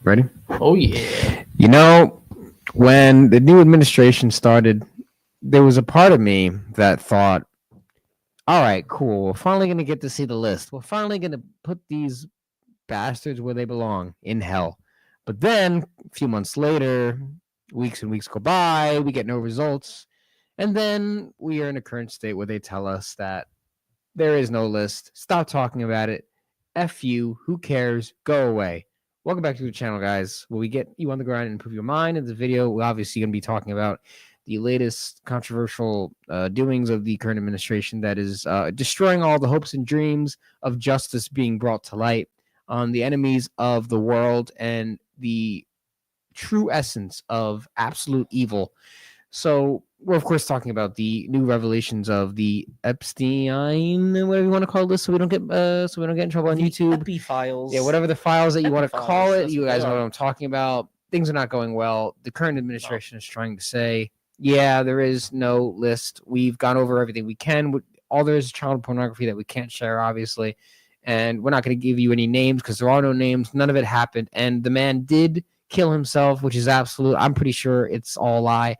Ready? Oh, yeah. You know, when the new administration started, there was a part of me that thought, all right, cool. We're finally going to get to see the list. We're finally going to put these bastards where they belong, in hell. But then, a few months later, weeks and weeks go by, we get no results. And then we are in a current state where they tell us that there is no list. Stop talking about it. F you. Who cares? Go away. Welcome back to the channel, guys, where we get you on the grind and improve your mind. In this video, we're obviously going to be talking about the latest controversial doings of the current administration that is destroying all the hopes and dreams of justice being brought to light on the enemies of the world and the true essence of absolute evil. So we're of course talking about the new revelations of the Epstein, whatever you want to call this, so we don't get in trouble on YouTube. Epi files. Yeah, whatever the files that you want to Epi call files, it, that's you what guys they know what are. I'm talking about. Things are not going well. The current administration is trying to say, yeah, there is no list. We've gone over everything we can. All there is child pornography that we can't share, obviously, and we're not going to give you any names because there are no names. None of it happened, and the man did kill himself, which is absolute. I'm pretty sure it's all a lie.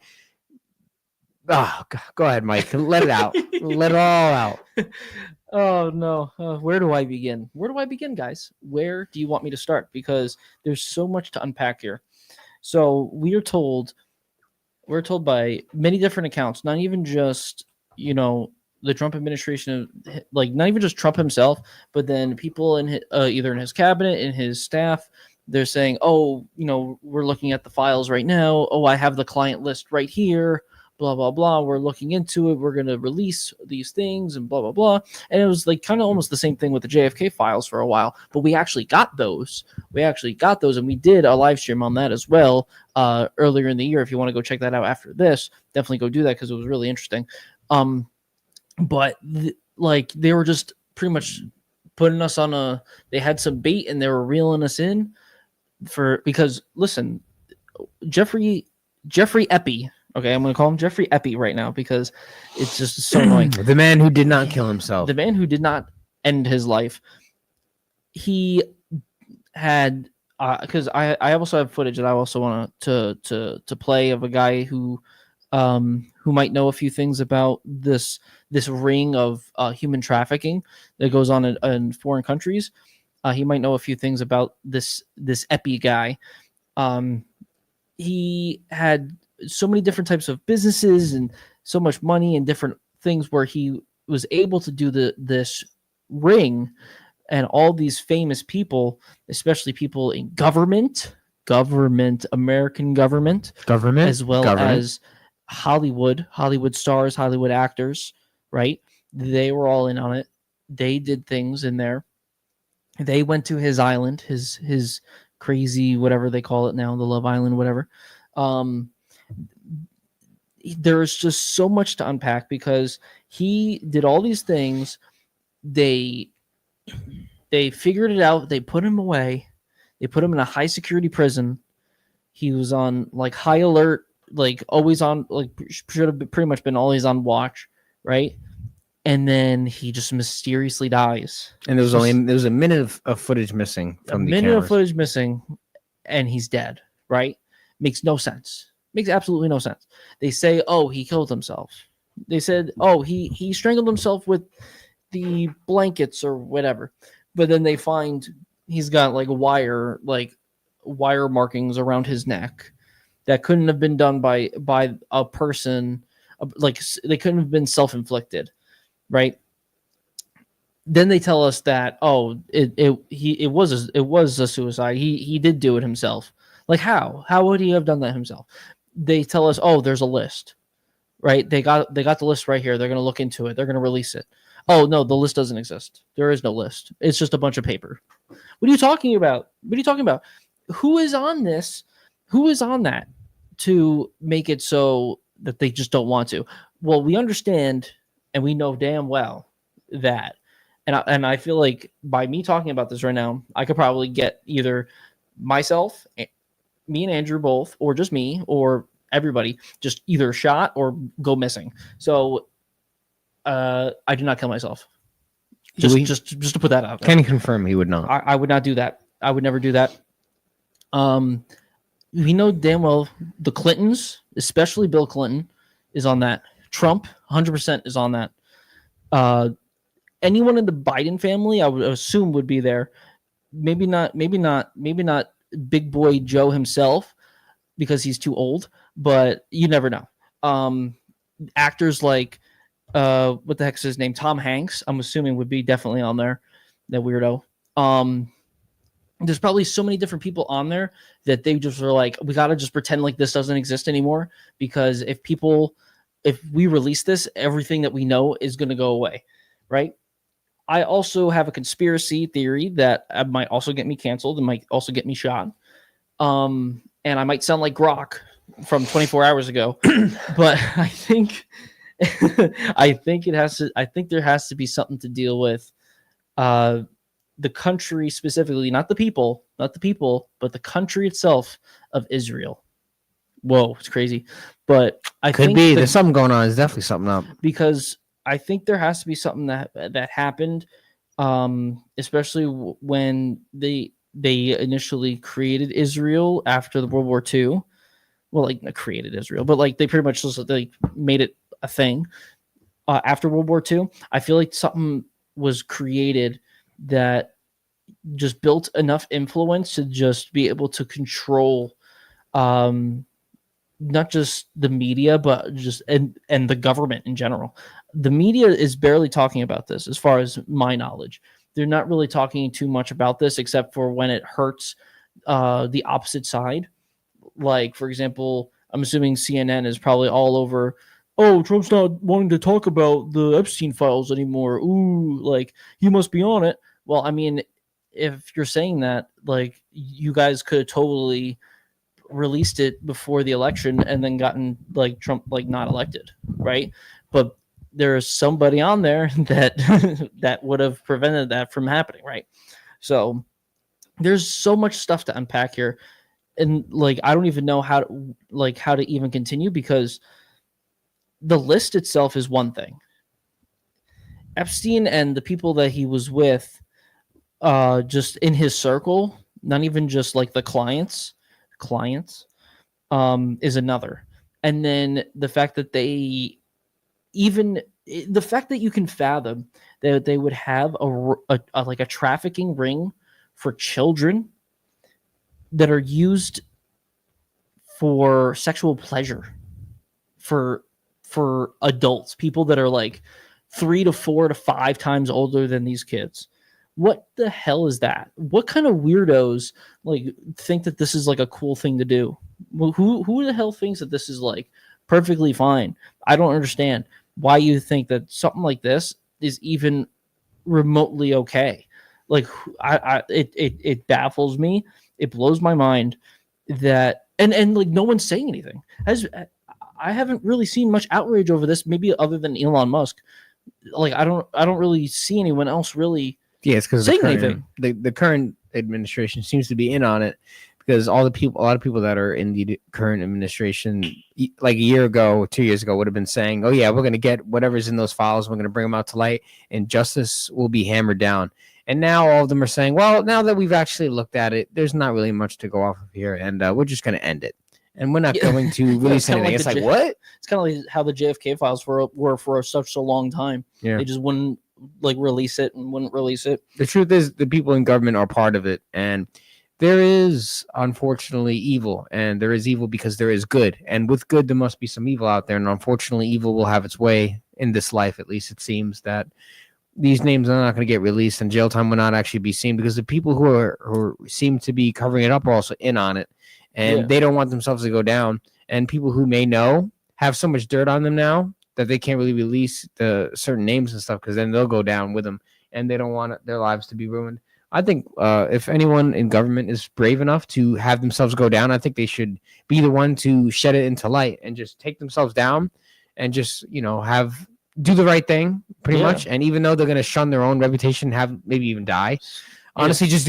Oh, go ahead, Mike. Let it out. Let it all out. Oh, no. Where do I begin? Where do I begin, guys? Where do you want me to start? Because there's so much to unpack here. So we're told by many different accounts, not even just, the Trump administration, like not even just Trump himself, but then people in either in his cabinet, in his staff, they're saying, oh, we're looking at the files right now. Oh, I have the client list right here. Blah, blah, blah. We're looking into it. We're going to release these things and blah, blah, blah. And it was like kind of almost the same thing with the JFK files for a while. But we actually got those. And we did a live stream on that as well earlier in the year. If you want to go check that out after this, definitely go do that because it was really interesting. But they were just pretty much putting us on they had some bait and they were reeling us in because listen, Jeffrey Epps. Okay, I'm going to call him Jeffrey Epps right now because it's just so annoying. The man who did not kill himself. The man who did not end his life. He had because I also have footage that I also want to play of a guy who might know a few things about this ring of human trafficking that goes on in foreign countries. He might know a few things about this Epps guy. He had so many different types of businesses and so much money and different things where he was able to do this ring, and all these famous people, especially people in government, American government, as well as Hollywood stars, Hollywood actors, right? They were all in on it. They did things in there. They went to his island, his crazy, whatever they call it now, the Love Island, whatever. There's just so much to unpack because he did all these things. They figured it out. They put him away. They put him in a high security prison. He was on like high alert, like always on, like should have pretty much been always on watch, right? And then he just mysteriously dies. And there was a minute of footage missing from the cameras. A minute of footage missing, and he's dead, right? Makes no sense. Makes absolutely no sense. They say, oh, he killed himself. They said, oh, he strangled himself with the blankets or whatever. But then they find he's got like wire markings around his neck that couldn't have been done by a person. Like they couldn't have been self-inflicted, right? Then they tell us that it was a suicide. He did do it himself. Like how would he have done that himself? They tell us, oh, there's a list, right? They got the list right here. They're going to look into it. They're going to release it. Oh, no, the list doesn't exist. There is no list. It's just a bunch of paper. What are you talking about? Who is on this? Who is on that to make it so that they just don't want to? Well, we understand and we know damn well that. And I feel like by me talking about this right now, I could probably get either myself, me and Andrew both, or just me, or everybody, just either shot or go missing. So I did not kill myself. Just to put that out there. Can you confirm he would not? I would not do that. I would never do that. We know damn well the Clintons, especially Bill Clinton, is on that. Trump, 100% is on that. Anyone in the Biden family, I would assume, would be there. Maybe not. Big boy Joe himself, because he's too old. But you never know. Actors like what the heck's his name? Tom Hanks, I'm assuming, would be definitely on there. That weirdo. There's probably so many different people on there that they just are like, we got to just pretend like this doesn't exist anymore, because if we release this, everything that we know is going to go away, right? I also have a conspiracy theory that might also get me canceled and might also get me shot. And I might sound like Grok from 24 hours ago, but I think I think there has to be something to deal with the country specifically, not the people, but the country itself of Israel. Whoa, it's crazy. But I Could think be. There's something going on. There's definitely something up. because I think there has to be something that happened, especially when they initially created Israel after the World War II. Well, like not created Israel, but like they pretty much just like made it a thing after World War II. I feel like something was created that just built enough influence to just be able to control not just the media, but just and the government in general. The media is barely talking about this, as far as my knowledge. They're not really talking too much about this, except for when it hurts the opposite side. Like, for example, I'm assuming CNN is probably all over, oh, Trump's not wanting to talk about the Epstein files anymore. Ooh, like, you must be on it. Well, I mean, if you're saying that, like, you guys could have totally released it before the election and then gotten like Trump like not elected, right? But there's somebody on there that that would have prevented that from happening, right? So there's so much stuff to unpack here, and like I don't even know how to even continue, because the list itself is one thing. Epstein and the people that he was with, just in his circle, not even just like the clients, is another. And then the fact that the fact that you can fathom that they would have a like a trafficking ring for children that are used for sexual pleasure for adults, people that are like 3 to 4 to 5 times older than these kids. What the hell is that? What kind of weirdos like think that this is like a cool thing to do? Well, who the hell thinks that this is like perfectly fine? I don't understand why you think that something like this is even remotely okay. Like it baffles me. It blows my mind that and like no one's saying anything. I haven't really seen much outrage over this, maybe other than Elon Musk. Like I don't really see anyone else really. Yeah, it's because saying anything. The current administration seems to be in on it, because a lot of people that are in the current administration, like a year ago, 2 years ago, would have been saying, "Oh yeah, we're going to get whatever's in those files, we're going to bring them out to light, and justice will be hammered down." And now all of them are saying, "Well, now that we've actually looked at it, there's not really much to go off of here, and we're just going to end it, and we're not going to release anything." It's like what? It's kind of like how the JFK files were for such a long time. Yeah, they just wouldn't like release it and wouldn't release it. The truth is, the people in government are part of it, and there is unfortunately evil, and there is evil because there is good, and with good there must be some evil out there, and unfortunately evil will have its way in this life. At least it seems that these names are not going to get released, and jail time will not actually be seen, because the people who seem to be covering it up are also in on it, and they don't want themselves to go down. And people who may know have so much dirt on them now that they can't really release the certain names and stuff, because then they'll go down with them, and they don't want their lives to be ruined. I think if anyone in government is brave enough to have themselves go down, I think they should be the one to shed it into light and just take themselves down and just, do the right thing pretty much. And even though they're going to shun their own reputation, have maybe even die, honestly, just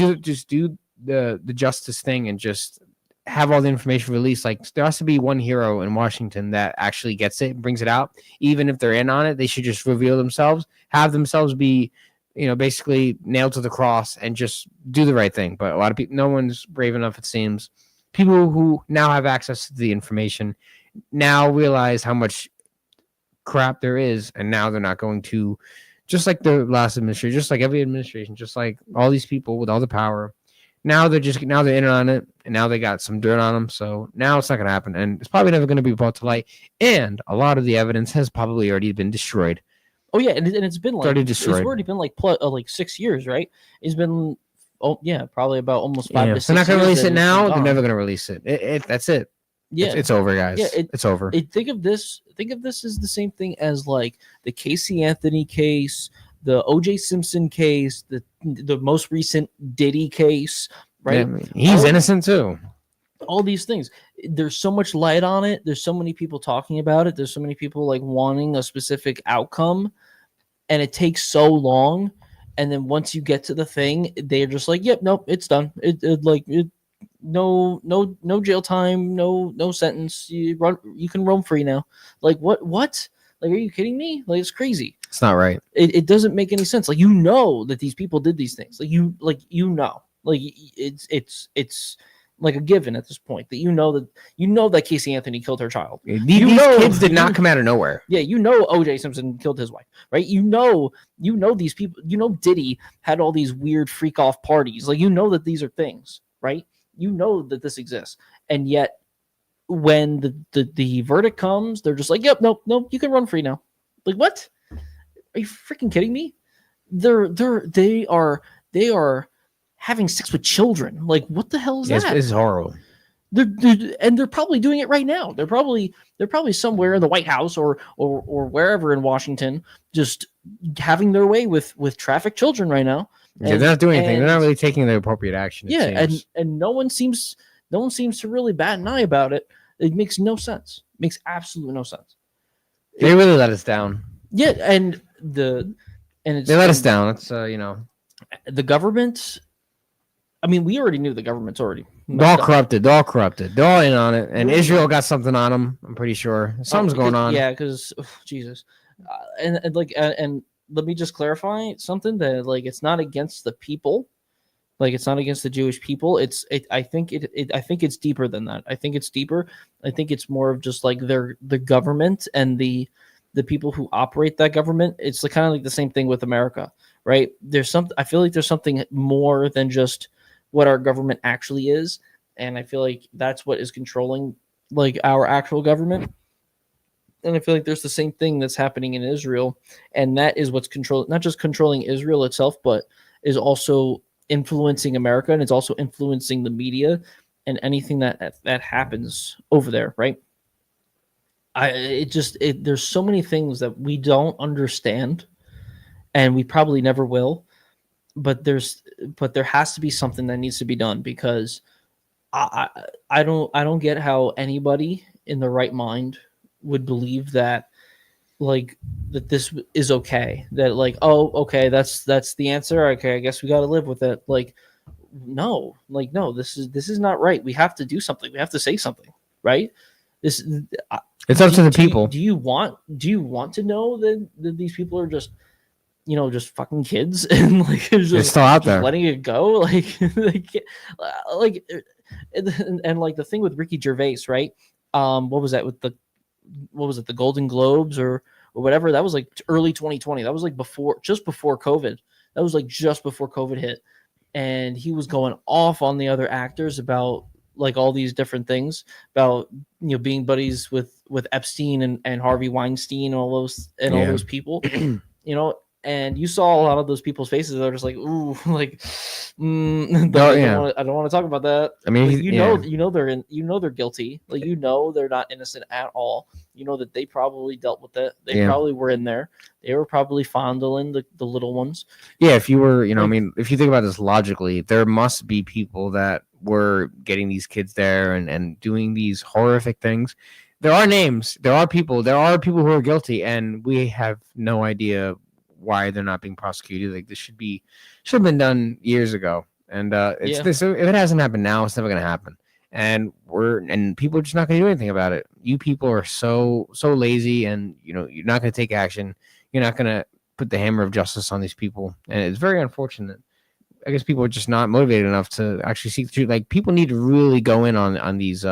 do the justice thing and just have all the information released. Like, there has to be one hero in Washington that actually gets it and brings it out. Even if they're in on it, they should just reveal themselves, have themselves be basically nailed to the cross and just do the right thing. But a lot of people, no one's brave enough, it seems. People who now have access to the information now realize how much crap there is, and now they're not going to, just like the last administration, just like every administration, just like all these people with all the power. Now they're in on it, and now they got some dirt on them. So now it's not going to happen, and it's probably never going to be brought to light. And a lot of the evidence has probably already been destroyed. Oh yeah, and it's been like already it's destroyed. already been like 6 years, right? It's been probably about almost 5 to 6 They're not going to years release that it now. been They're gone. never going to release it. That's it. Yeah, It's over, guys. Yeah, it's over. Think of this as the same thing as like the Casey Anthony case, the O.J. Simpson case, the most recent Diddy case, right? Yeah, I mean, he's innocent too. All these things. There's so much light on it. There's so many people talking about it. There's so many people like wanting a specific outcome, and it takes so long. And then once you get to the thing, they're just like, "Yep, nope, it's done. No jail time, no sentence. You can roam free now." Like what? Like, are you kidding me? Like, it's crazy. It's not right. It doesn't make any sense. Like, that these people did these things. Like it's like a given at this point that Casey Anthony killed her child. These kids did not come out of nowhere. Yeah, O.J. Simpson killed his wife, right? These people. Diddy had all these weird freak off parties. Like, that these are things, right? That this exists, and yet when the verdict comes, they're just like, "Yep, nope, you can run free now." Like, what? Are you freaking kidding me? They are having sex with children. Like, what the hell is that? It's horrible. They're probably doing it right now. They're probably somewhere in the White House or wherever in Washington, just having their way with trafficked children right now. Yeah, they're not doing anything. They're not really taking the appropriate action. Yeah, and no one seems to really bat an eye about it. It makes no sense. It makes absolutely no sense. They really let us down. Yeah, they let us down. It's the government. I mean, we already knew the government's already all corrupted. They're all in on it. And Israel got something on them. I'm pretty sure something's going on. Yeah, because Jesus, and let me just clarify something that like it's not against the people, like it's not against the Jewish people. I think it's deeper than that. I think it's deeper. I think it's more of just like the government and the people who operate that government. It's kind of like the same thing with America, right? I feel like there's something more than just what our government actually is, and I feel like that's what is controlling like our actual government. And I feel like there's the same thing that's happening in Israel, and that is what's not just controlling Israel itself, but is also influencing America, and it's also influencing the media and anything that happens over there, right? There's so many things that we don't understand, and we probably never will. But there has to be something that needs to be done, because I don't get how anybody in the right mind would believe that this is okay, that like, oh, okay, that's the answer, okay, I guess we got to live with it. No, this is not right. We have to do something. We have to say something, right? It's up to the people. Do you want to know that these people are just just fucking kids and like they're still out there letting it go, and like the thing with Ricky Gervais, right? What was that with the Golden Globes or whatever? That was like early 2020. That was like just before COVID. That was like just before COVID hit, and he was going off on the other actors about like all these different things about being buddies with Epstein and Harvey Weinstein and all those people, and you saw a lot of those people's faces. They're just like, ooh, like, I don't want to talk about that. I mean, they're guilty. Like, they're not innocent at all. That they probably dealt with it. They probably were in there. They were probably fondling the little ones. Yeah, if you were, if you think about this logically, there must be people that were getting these kids there and doing these horrific things. There are names. There are people who are guilty, and we have no idea why they're not being prosecuted. Like, this should have been done years ago. And if it hasn't happened now, it's never going to happen. And people are just not going to do anything about it. You people are so lazy, and you're not going to take action. You're not going to put the hammer of justice on these people, and it's very unfortunate. I guess people are just not motivated enough to actually seek the truth. Like people need to really go in on these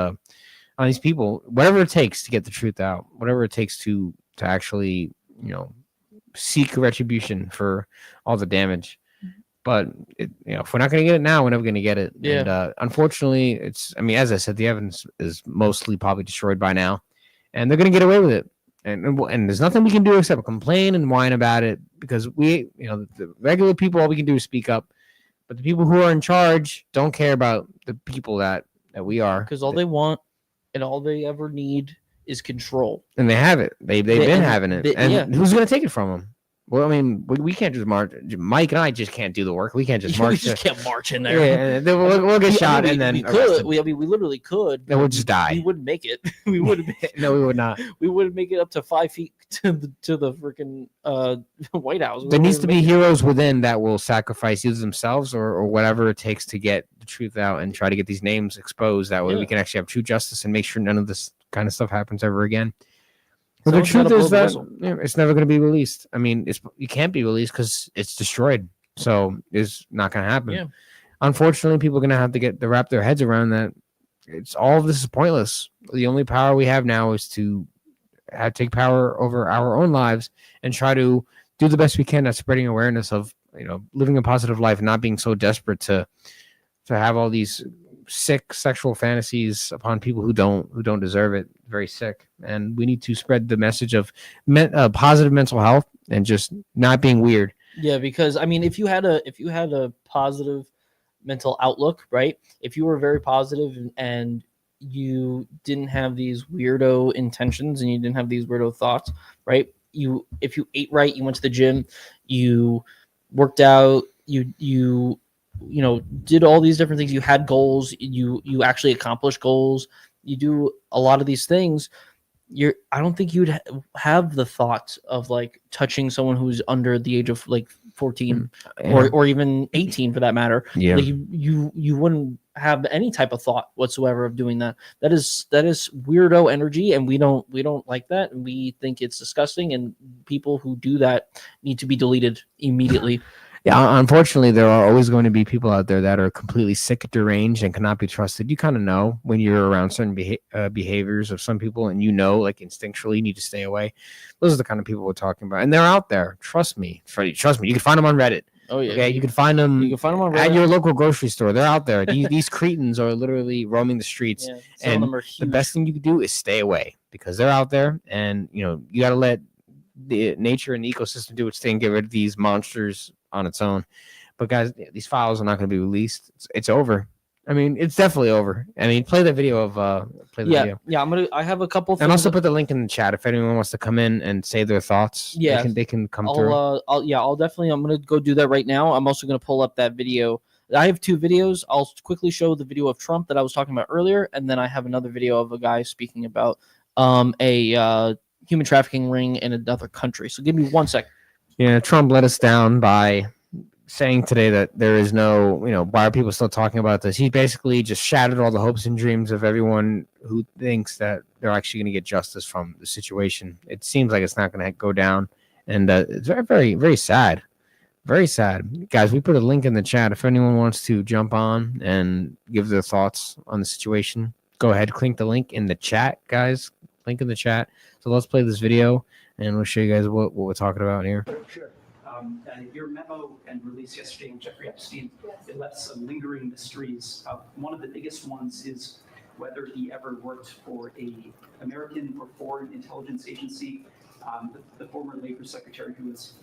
people, whatever it takes to get the truth out, whatever it takes to actually, seek retribution for all the damage. But if we're not going to get it now, we're never going to get it. Yeah. And unfortunately, as I said, the evidence is mostly probably destroyed by now, and they're going to get away with it. And there's nothing we can do except complain and whine about it, because the regular people, all we can do is speak up. But the people who are in charge don't care about the people that we are. Because all they want and all they ever need is control. And they have it. They've been having it. And who's going to take it from them? Well, I mean, we can't just march. Mike and I just can't do the work. We can't just march. We just can't march in there. Yeah, and then we'll get shot, and then we could. We literally could. Then we'll just die. We wouldn't make it. We wouldn't. No, we would not. We wouldn't make it up to 5 feet to the freaking White House. There needs to be heroes within that will sacrifice either themselves or whatever it takes to get the truth out and try to get these names exposed. That way, we can actually have true justice and make sure none of this kind of stuff happens ever again. But the truth is that it's never going to be released. I mean, it can't be released because it's destroyed. So it's not going to happen. Yeah. Unfortunately, people are going to have to wrap their heads around that. All of this is pointless. The only power we have now is to take power over our own lives and try to do the best we can at spreading awareness of living a positive life and not being so desperate to have all these sick sexual fantasies upon people who don't deserve it. Very sick. And we need to spread the message of positive mental health and just not being weird. Yeah, because I mean, if you had a positive mental outlook, right? If you were very positive and you didn't have these weirdo intentions and you didn't have these weirdo thoughts, right? If you ate right, you went to the gym, you worked out, you did all these different things. You had goals. You actually accomplished goals. You do a lot of these things. I don't think you'd have the thought of like touching someone who's under the age of like 14 or even 18 for that matter. Yeah. Like you wouldn't have any type of thought whatsoever of doing that. That is weirdo energy, and we don't like that, and we think it's disgusting, and people who do that need to be deleted immediately. Yeah, unfortunately, there are always going to be people out there that are completely sick, deranged, and cannot be trusted. You kind of know when you're around certain behaviors of some people, and like instinctually you need to stay away. Those are the kind of people we're talking about, and they're out there. Trust me. Trust me. You can find them on Reddit. Oh yeah. Okay, you can find them. You can find them on Reddit. At your local grocery store. They're out there. These cretins are literally roaming the streets, and and the best thing you can do is stay away because they're out there, and you got to let the nature and the ecosystem do its thing. Get rid of these monsters on its own. But guys, these files are not going to be released. It's over. I mean, it's definitely over. I mean, play the video of video. Yeah, I have a couple and also put the link in the chat if anyone wants to come in and say their thoughts. Yeah, they can come through. I'll definitely. I'm going to go do that right now. I'm also going to pull up that video. I have 2 videos. I'll quickly show the video of Trump that I was talking about earlier, and then I have another video of a guy speaking about a human trafficking ring in another country. So give me 1 second. Yeah, Trump let us down by saying today that there is no, why are people still talking about this? He basically just shattered all the hopes and dreams of everyone who thinks that they're actually going to get justice from the situation. It seems like it's not going to go down. And it's very, very, very sad. Very sad. Guys, we put a link in the chat. If anyone wants to jump on and give their thoughts on the situation, go ahead, click the link in the chat, guys. Link in the chat. So let's play this video, and we'll show you guys what we're talking about here. Sure. Your memo and release yesterday on Jeffrey Epstein, it left some lingering mysteries. One of the biggest ones is whether he ever worked for a American or foreign intelligence agency. The former labor secretary who was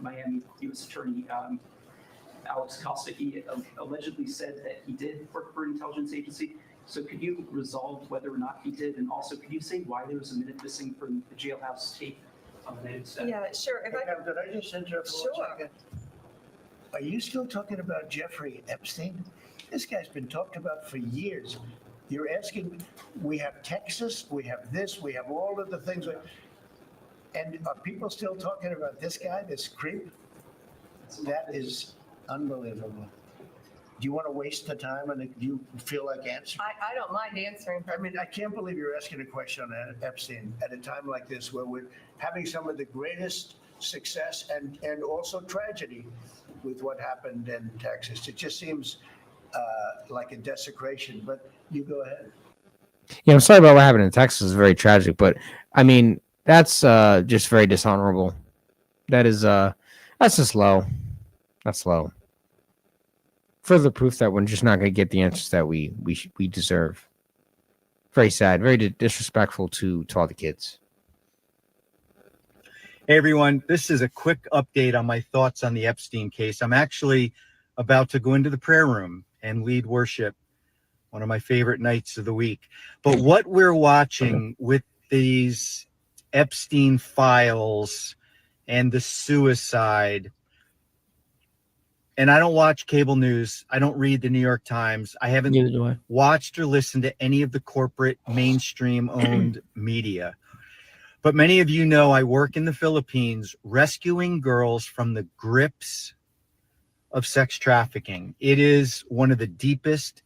Miami U.S. Attorney Alex Costa, he allegedly said that he did work for an intelligence agency. So could you resolve whether or not he did? And also, could you say why there was a minute missing from the jailhouse tape? Yeah, sure. Did I just interrupt for 1 second? Are you still talking about Jeffrey Epstein? This guy's been talked about for years. You're asking, we have Texas, we have this, we have all of the things. And are people still talking about this guy, this creep? That is unbelievable. Do you want to waste the time, and do you feel like answering? I don't mind answering. I mean, I can't believe you're asking a question on Epstein at a time like this where we're having some of the greatest success and also tragedy with what happened in Texas. It just seems like a desecration, but you go ahead. Yeah, I'm sorry about what happened in Texas. It's very tragic, but I mean, that's just very dishonorable. That is that's just low. That's low. Further proof that we're just not going to get the answers that we deserve. Very sad, very disrespectful to all the kids. Hey everyone, this is a quick update on my thoughts on the Epstein case. I'm actually about to go into the prayer room and lead worship, one of my favorite nights of the week. But what we're watching with these Epstein files and the suicide, and I don't watch cable news, I don't read the New York Times, I haven't Neither do I. watched or listened to any of the corporate mainstream owned media. But many of you know I work in the Philippines rescuing girls from the grips of sex trafficking. It is one of the deepest,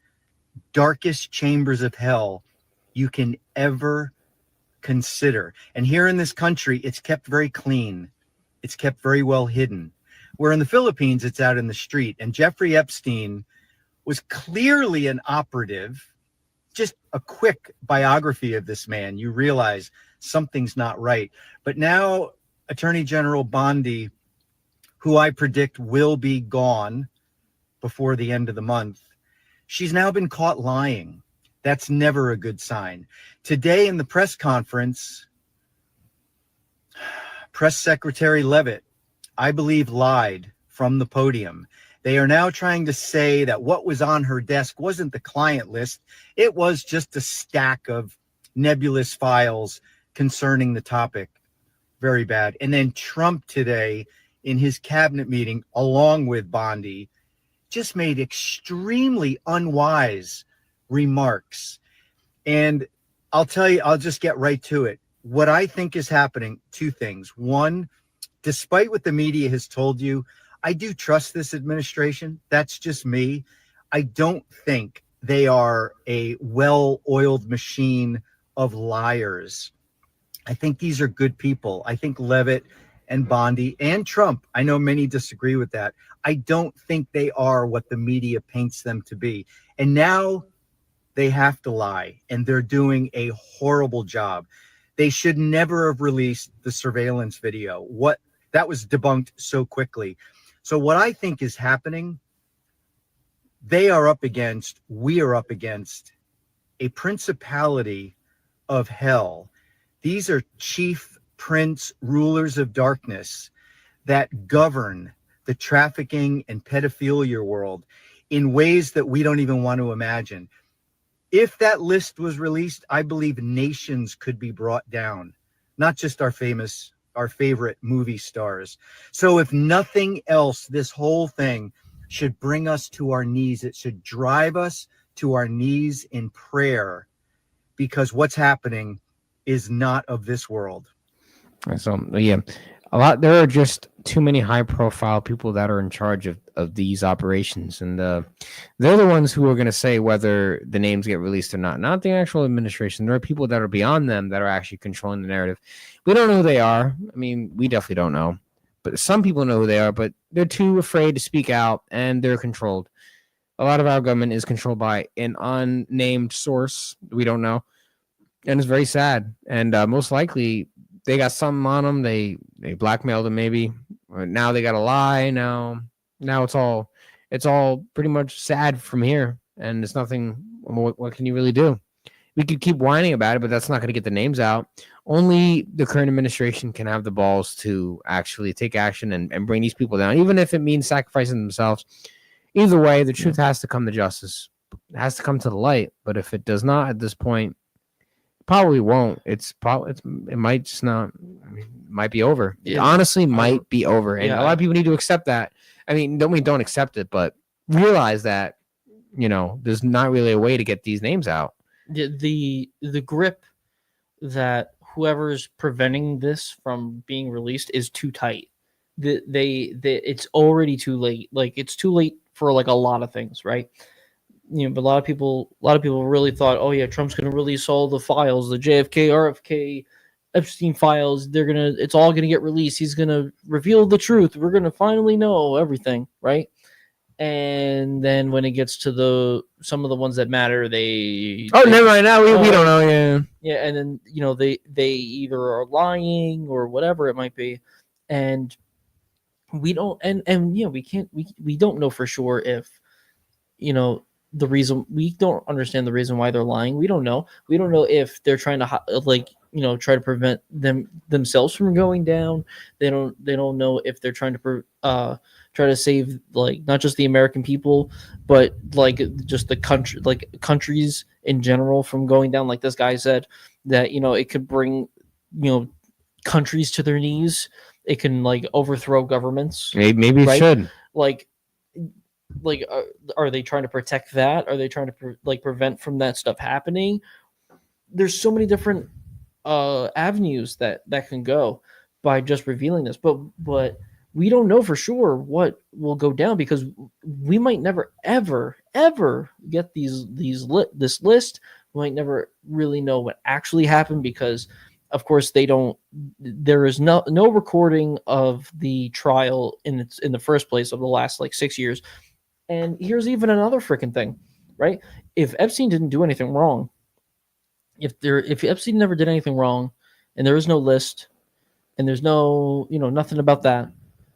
darkest chambers of hell you can ever consider. And here in this country, it's kept very clean. It's kept very well hidden. Where in the Philippines, it's out in the street. And Jeffrey Epstein was clearly an operative. Just a quick biography of this man, you realize something's not right. But now Attorney General Bondi, who I predict will be gone before the end of the month, she's now been caught lying. That's never a good sign. Today in the press conference, Press Secretary Leavitt, I believe, lied from the podium. They are now trying to say that what was on her desk wasn't the client list. It was just a stack of nebulous files concerning the topic. Very bad. And then Trump today in his cabinet meeting, along with Bondi, just made extremely unwise remarks. And I'll tell you, I'll just get right to it. What I think is happening, two things. One, despite what the media has told you, I do trust this administration. That's just me. I don't think they are a well-oiled machine of liars. I think these are good people. I think Leavitt and Bondi and Trump, I know many disagree with that. I don't think they are what the media paints them to be. And now they have to lie, and they're doing a horrible job. They should never have released the surveillance video. That was debunked so quickly. So what I think is happening, we are up against a principality of hell. These are chief prince rulers of darkness that govern the trafficking and pedophilia world in ways that we don't even want to imagine. If that list was released, I believe nations could be brought down, not just our favorite movie stars. So if nothing else, this whole thing should bring us to our knees. It should drive us to our knees in prayer, because what's happening is not of this world. So yeah, there are just too many high profile people that are in charge of these operations, and they're the ones who are going to say whether the names get released or not the actual administration. There are people that are beyond them that are actually controlling the narrative. We don't know who they are. I mean, we definitely don't know, but some people know who they are, but they're too afraid to speak out, and they're controlled. A lot of our government is controlled by an unnamed source. We don't know. And it's very sad. And most likely they got something on them. They blackmailed them maybe. Or now they got to lie. Now it's all pretty much sad from here. And it's nothing. What can you really do? We could keep whining about it, but that's not going to get the names out. Only the current administration can have the balls to actually take action and bring these people down, even if it means sacrificing themselves. Either way, the truth has to come to justice. It has to come to the light. But if it does not at this point, probably won't. It might just not. I mean, it might be over. It honestly might be over, and a lot of people need to accept that. I mean, don't accept it, but realize that there's not really a way to get these names out. The grip that whoever's preventing this from being released is too tight. It's already too late. Like, it's too late for like a lot of things, right? But a lot of people really thought, oh yeah, Trump's going to release all the files, the JFK, RFK Epstein files, it's all gonna get released. He's gonna reveal the truth. We're gonna finally know everything, right? And then when it gets to some of the ones that matter, they Never mind. Now we don't know. Yeah. yeah, and then they either are lying or whatever it might be, and we don't we don't know for sure if the reason. We don't understand the reason why they're lying. We don't know if they're trying to try to prevent themselves from going down. They don't know if they're trying to try to save not just the American people, but just the country, countries in general from going down. Like this guy said that it could bring countries to their knees. It can overthrow governments. Maybe it right? should. Are they trying to protect that? Are they trying to prevent from that stuff happening? There's so many different avenues that can go by just revealing this, but we don't know for sure what will go down, because we might never ever get this list. We might never really know what actually happened, because of course there is no recording of the trial in the first place of the last 6 years. And here's even another freaking thing, right? If Epstein didn't do anything wrong, if Epstein never did anything wrong, and there is no list, and there's no nothing about that,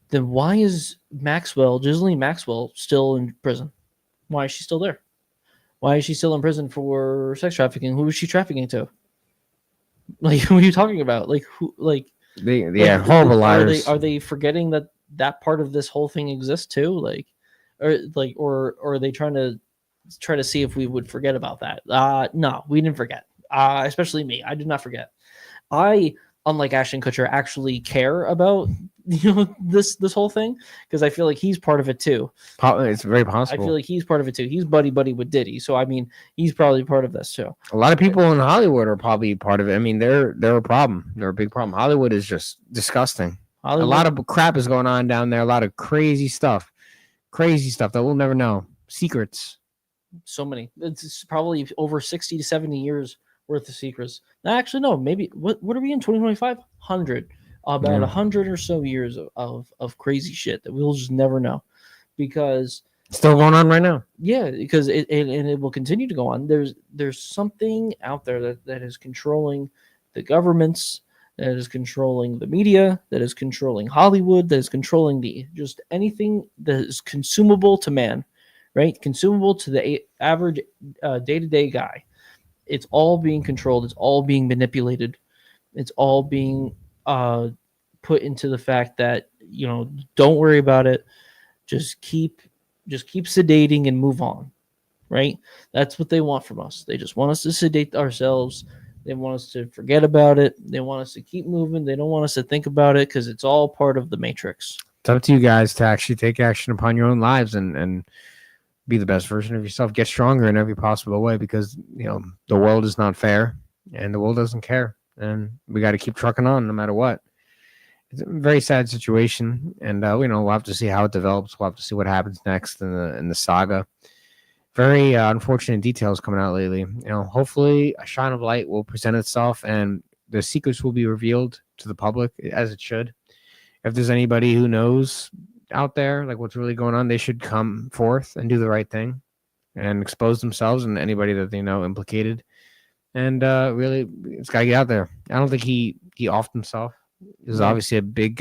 then why is Ghislaine Maxwell, still in prison? Why is she still there? Why is she still in prison for sex trafficking? Who is she trafficking to? What are you talking about? Horrible liars. Are they forgetting that part of this whole thing exists too? Or are they trying to see if we would forget about that? No, we didn't forget. Especially me, I did not forget. I, unlike Ashton Kutcher, actually care about this whole thing, because I feel like he's part of it too. It's very possible. I feel like he's part of it too. He's buddy with Diddy, so I mean, he's probably part of this too. A lot of people in Hollywood are probably part of it. I mean, they're a problem. They're a big problem. Hollywood is just disgusting. A lot of crap is going on down there. A lot of crazy stuff that we'll never know. Secrets. So many. It's probably over 60 to 70 years worth of secrets. No, actually, no. Maybe what are we in 2025? 100. About 100 or so years of crazy shit that we'll just never know, because still going on right now. Yeah, because it will continue to go on. There's something out there that is controlling the governments, that is controlling the media, that is controlling Hollywood, that is controlling just anything that is consumable to man, right? Consumable to the average day-to-day guy. It's all being controlled. It's all being manipulated. It's all being put into the fact that don't worry about it. Just keep sedating and move on, right? That's what they want from us. They just want us to sedate ourselves. They want us to forget about it. They want us to keep moving. They don't want us to think about it, because it's all part of the matrix. It's up to you guys to actually take action upon your own lives and be the best version of yourself. Get stronger in every possible way, because the world is not fair and the world doesn't care, and we got to keep trucking on no matter what. It's a very sad situation, and we'll have to see how it develops. We'll have to see what happens next in the saga. Very unfortunate details coming out lately. Hopefully a shine of light will present itself, and the secrets will be revealed to the public, as it should. If there's anybody who knows out there what's really going on, they should come forth and do the right thing and expose themselves and anybody that they know implicated. And really, it's got to get out there. I don't think he offed himself. There's obviously a big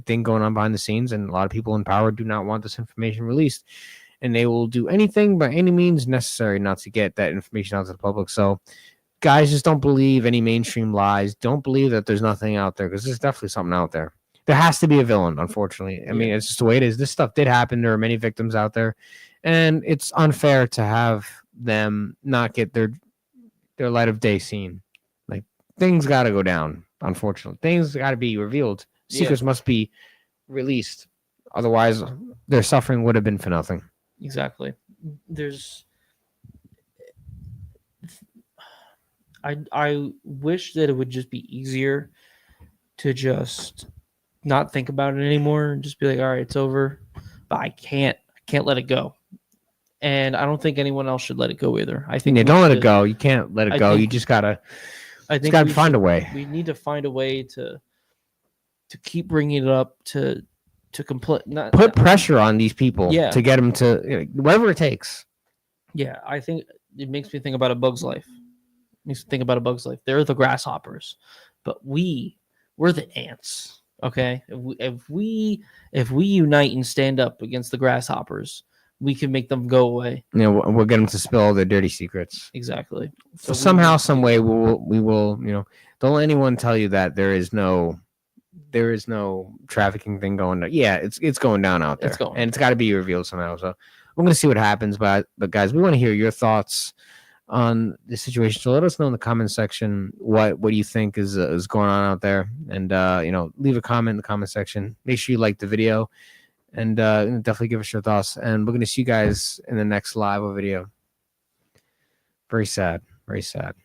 thing going on behind the scenes, and a lot of people in power do not want this information released, and they will do anything by any means necessary not to get that information out to the public. So guys, just don't believe any mainstream lies. Don't believe that there's nothing out there, because there's definitely something out there. There has to be a villain, unfortunately. I mean, it's just the way it is. This stuff did happen. There are many victims out there, and it's unfair to have them not get their light of day seen. Things got to go down, unfortunately. Things got to be revealed. Secrets must be released. Otherwise, their suffering would have been for nothing. Exactly. I wish that it would just be easier to just not think about it anymore and just be like, all right, it's over. But I can't let it go. And I don't think anyone else should let it go either. I think don't let it go. You can't let it go. You just gotta I It's think got to we find should- a way. We need to find a way to keep bringing it up to complete. Not Put pressure on these people Yeah. to get them to whatever it takes. Yeah, I think it makes me think about A Bug's Life. Makes me think about A Bug's Life. They're the grasshoppers, but we're the ants. Okay, if we unite and stand up against the grasshoppers, we can make them go away. We'll get them to spill all their dirty secrets. Exactly. So we somehow, need to some do way, that. we will. Don't let anyone tell you that there is no trafficking thing going on. Yeah, it's going down out there, It's going. and it's got to be revealed somehow. So we're gonna see what happens, but guys, we want to hear your thoughts on the situation. So let us know in the comment section what do you think is going on out there, and leave a comment in the comment section. Make sure you like the video, and definitely give us your thoughts. And we're gonna see you guys in the next live video. Very sad, very sad.